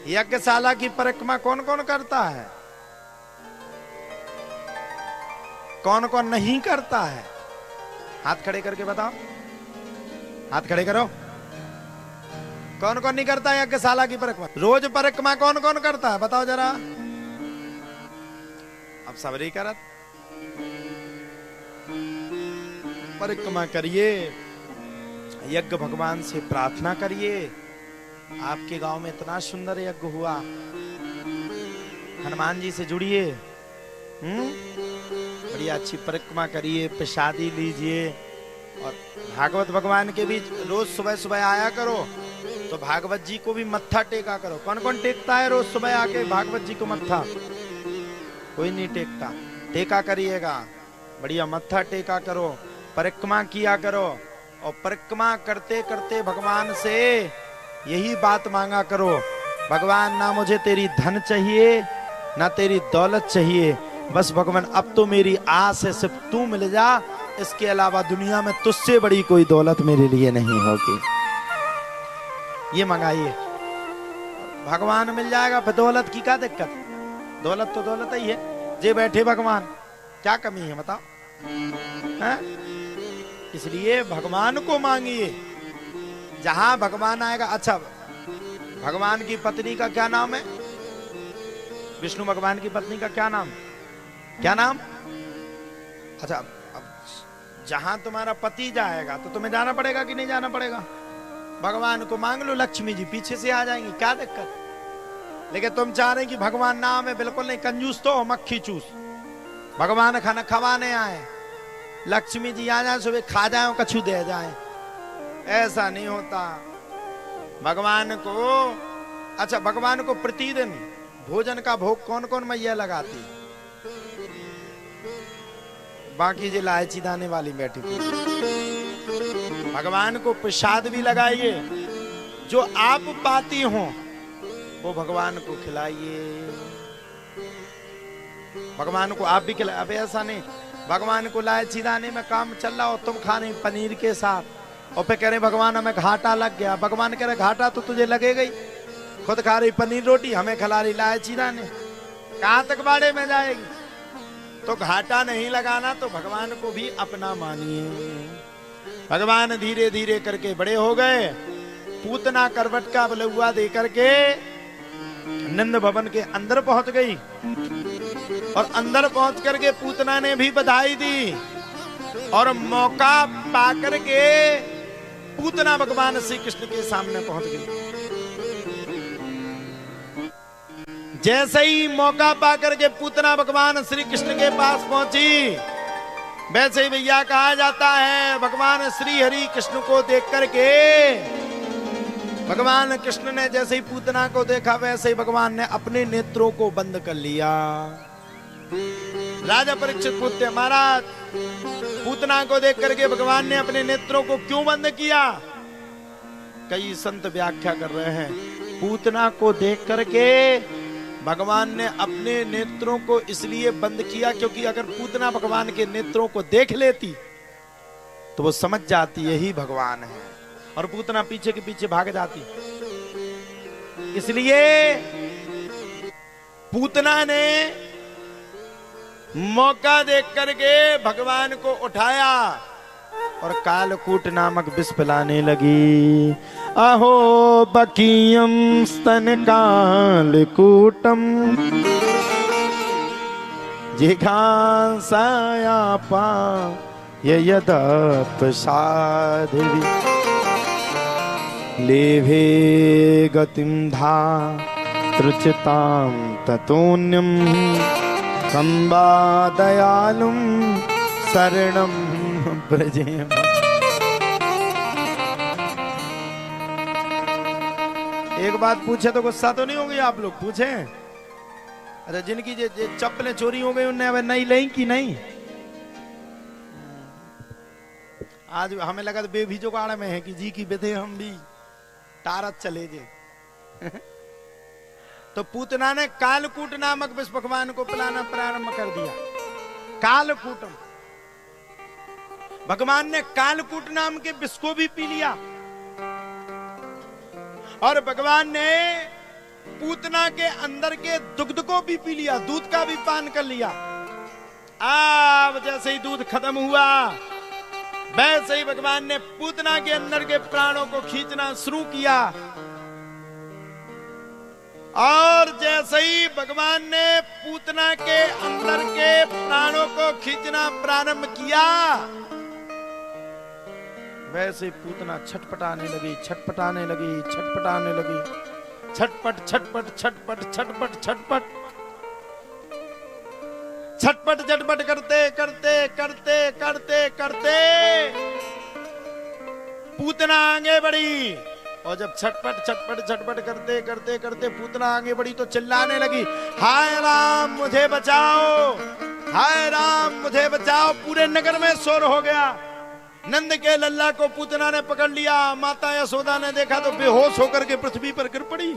यज्ञशाला की परिक्रमा कौन कौन करता है? कौन कौन नहीं करता है? हाथ खड़े करके बताओ, हाथ खड़े करो। कौन कौन नहीं करता है यज्ञशाला की परिक्रमा? रोज परिक्रमा कौन कौन करता है बताओ जरा। अब सबरी करत परिक्रमा करिए, यज्ञ भगवान से प्रार्थना करिए। आपके गांव में इतना सुंदर यज्ञ हुआ, हनुमान जी से जुड़िए, बड़ी अच्छी परिक्रमा करिए, प्रसादी लीजिए। और भागवत भगवान के बीच रोज सुबह सुबह आया करो, तो भागवत जी को भी मत्था टेका करो। कौन कौन टेकता है रोज सुबह आके भागवत जी को मत्था? कोई नहीं टेकता, टेका करिएगा, बढ़िया मत्था टेका करो, परिक्रमा किया करो। और परिक्रमा करते करते भगवान से यही बात मांगा करो, भगवान ना मुझे तेरी धन चाहिए ना तेरी दौलत चाहिए, बस भगवान अब तो मेरी आस है सिर्फ तू मिल जा, इसके अलावा दुनिया में तुझसे बड़ी कोई दौलत मेरे लिए नहीं होगी। ये मंगाइए, भगवान मिल जाएगा। फिर दौलत की क्या दिक्कत? दौलत तो दौलत ही है। जे बैठे भगवान, क्या कमी है बताओ? इसलिए भगवान को मांगिए, जहां भगवान आएगा। अच्छा, भगवान की पत्नी का क्या नाम है? विष्णु भगवान की पत्नी का क्या नाम? क्या नाम? अच्छा, अब जहां तुम्हारा पति जाएगा तो तुम्हें जाना पड़ेगा कि नहीं जाना पड़ेगा? भगवान को मांग लो, लक्ष्मी जी पीछे से आ जाएंगी, क्या दिक्कत? लेकिन तुम चाह रहे कि भगवान ना हमें, बिल्कुल नहीं, कंजूस तो हो, मक्खी चूस। भगवान खाना खवाने आए, लक्ष्मी जी आ जाए, सुबह खा जाए, कछु दे जाए, ऐसा नहीं होता। भगवान को, अच्छा, भगवान को प्रतिदिन भोजन का भोग कौन कौन मैया लगाती? बाकी जो इलायची दाने वाली बैठी। भगवान को प्रसाद भी लगाइए, जो आप पाती हो वो भगवान को खिलाइए। भगवान को आप भी खिलाए। अब ऐसा नहीं, भगवान को इलायची दाने में काम चल रहा हो, तुम खा रही पनीर के साथ, और फिर कह रहे भगवान हमें घाटा लग गया। भगवान कह रहे घाटा तो तुझे लगेगा ही, खुद खा रही पनीर रोटी, हमें खिला रही इलायची दाने, कहां तक बाड़े में जाएगी? तो घाटा नहीं लगाना, तो भगवान को भी अपना मानिए। भगवान धीरे धीरे करके बड़े हो गए, पूतना करवट का बलुआ दे करके नंद भवन के अंदर पहुंच गई, और अंदर पहुंच करके पूतना ने भी बधाई दी, और मौका पाकर के पूतना भगवान श्री कृष्ण के सामने पहुंच गई। जैसे ही मौका पाकर के पूतना भगवान श्री कृष्ण के पास पहुंची, वैसे ही भैया कहा जाता है, भगवान श्री हरि कृष्ण को देख करके भगवान कृष्ण ने जैसे ही पूतना को देखा, वैसे ही भगवान ने अपने नेत्रों को बंद कर लिया। राजा परीक्षित पूछते, महाराज पूतना को देख करके भगवान ने अपने नेत्रों को क्यों बंद किया? कई संत व्याख्या कर रहे हैं, पूतना को देख करके भगवान ने अपने नेत्रों को इसलिए बंद किया क्योंकि अगर पूतना भगवान के नेत्रों को देख लेती तो वो समझ जाती यही भगवान है, और पूतना पीछे के पीछे भाग जाती। इसलिए पूतना ने मौका देख करके भगवान को उठाया और कालकूट नामक विष पिलाने लगी। अहो बकीयम स्तन कालकूटम जिघांसाया पा यदपसाधि लेभे गतिम धा तृचिताम ततोन्यम कंबा दयालुम शरणम ब्रजेम। एक बात पूछे तो गुस्सा तो नहीं होगी आप लोग? पूछे? अच्छा, जिनकी चप्पलें चोरी हो गई उनने अब नई ली कि नहीं? आज हमें लगा तो बेभी जुगाड़ में है कि जी की बेथे हम भी तारत चले गए। तो पूतना ने कालकूट नामक विष भगवान को पिलाना प्रारंभ कर दिया। कालकूटम, भगवान ने कालकूट नाम के विष को भी पी लिया, और भगवान ने पूतना के अंदर के दुग्ध को भी पी लिया, दूध का भी पान कर लिया। अब जैसे ही दूध खत्म हुआ, वैसे ही भगवान ने पूतना के अंदर के प्राणों को खींचना शुरू किया। और जैसे ही भगवान ने पूतना के अंदर के प्राणों को खींचना प्रारंभ किया, वैसे ही पूतना छटपटाने लगी, छटपटाने लगी, छटपटाने लगी, छटपट छटपट छटपट छटपट छटपट छटपट झटपट करते करते करते करते करते पूतना आगे बढ़ी। और जब छटपट छटपट छटपट करते करते करते पूतना आगे बढ़ी तो चिल्लाने लगी, हाय राम मुझे बचाओ, हाय राम मुझे बचाओ। पूरे नगर में शोर हो गया। नंद के लल्ला को पूतना ने पकड़ लिया। माता यशोदा ने देखा तो बेहोश होकर के पृथ्वी पर गिर पड़ी।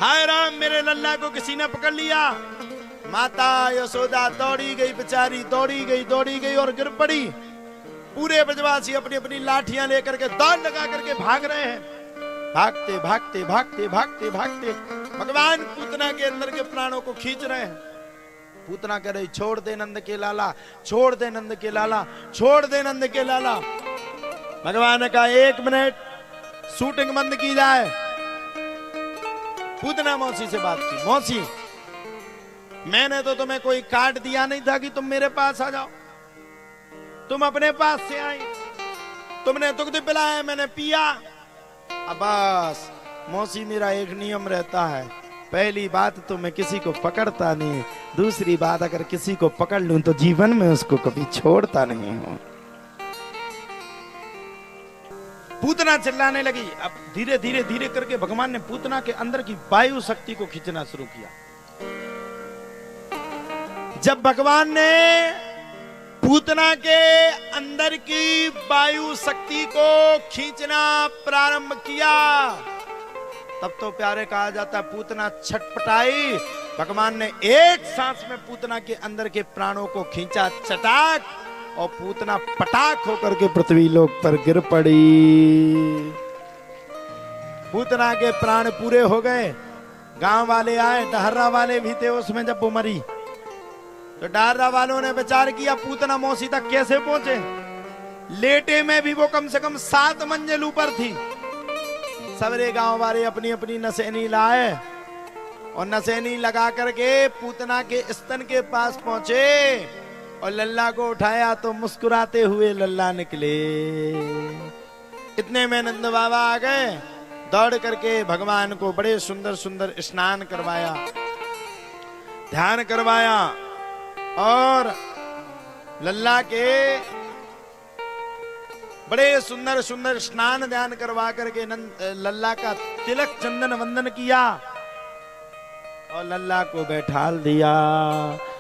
हाय राम मेरे लल्ला को किसी ने पकड़ लिया। माता यशोदा दौड़ी गई, बेचारी दौड़ी गई और गिर पड़ी। पूरे ब्रजवासी अपनी अपनी लाठियां लेकर के दौड़ लगा करके भाग रहे हैं। भागते भागते भागते भागते भागते भगवान पूतना के अंदर के प्राणों को खींच रहे हैं। पूतना कह रही, छोड़ दे नंद के लाला, छोड़ दे नंद के लाला, छोड़ दे नंद के लाला। भगवान ने कहा 1 मिनट शूटिंग बंद की जाए। पूतना मौसी से बात की, मौसी मैंने तो तुम्हें कोई कार्ड दिया नहीं था कि तुम मेरे पास आ जाओ, तुम अपने पास से आई, तुमने दुग्ध पिलाया, मैंने पिया। अब बस मौसी मेरा एक नियम रहता है, पहली बात तो मैं किसी को पकड़ता नहीं, दूसरी बात अगर किसी को पकड़ लूं तो जीवन में उसको कभी छोड़ता नहीं हूं। पूतना चिल्लाने लगी। अब धीरे धीरे धीरे करके भगवान ने पूतना के अंदर की वायु शक्ति को खींचना शुरू किया। जब भगवान ने पूतना के अंदर की वायु शक्ति को खींचना प्रारंभ किया, तब तो प्यारे कहा जाता पूतना छटपटाई। भगवान ने एक सांस में पूतना के अंदर के प्राणों को खींचा, चटाक, और पूतना पटाक होकर के पृथ्वी लोक पर गिर पड़ी। पूतना के प्राण पूरे हो गए। गांव वाले आए, डहर्रा वाले भी थे उसमें जब वो मरी, तो डहर्रा वालों ने विचार किया पूतना मौसी तक कैसे पहुंचे। लेटे में भी वो कम से कम 7 मंजिल ऊपर थी। सवेरे गांव वाले अपनी अपनी नसेनी लाए और नसेनी लगा करके पूतना के स्तन के पास पहुंचे और लल्ला को उठाया तो मुस्कुराते हुए लल्ला निकले। इतने में नंद बाबा आ गए, दौड़ करके भगवान को बड़े सुंदर सुंदर स्नान करवाया, ध्यान करवाया और लल्ला के बड़े सुंदर सुंदर स्नान ध्यान करवा करके लल्ला का तिलक चंदन वंदन किया और लल्ला को बैठाल दिया।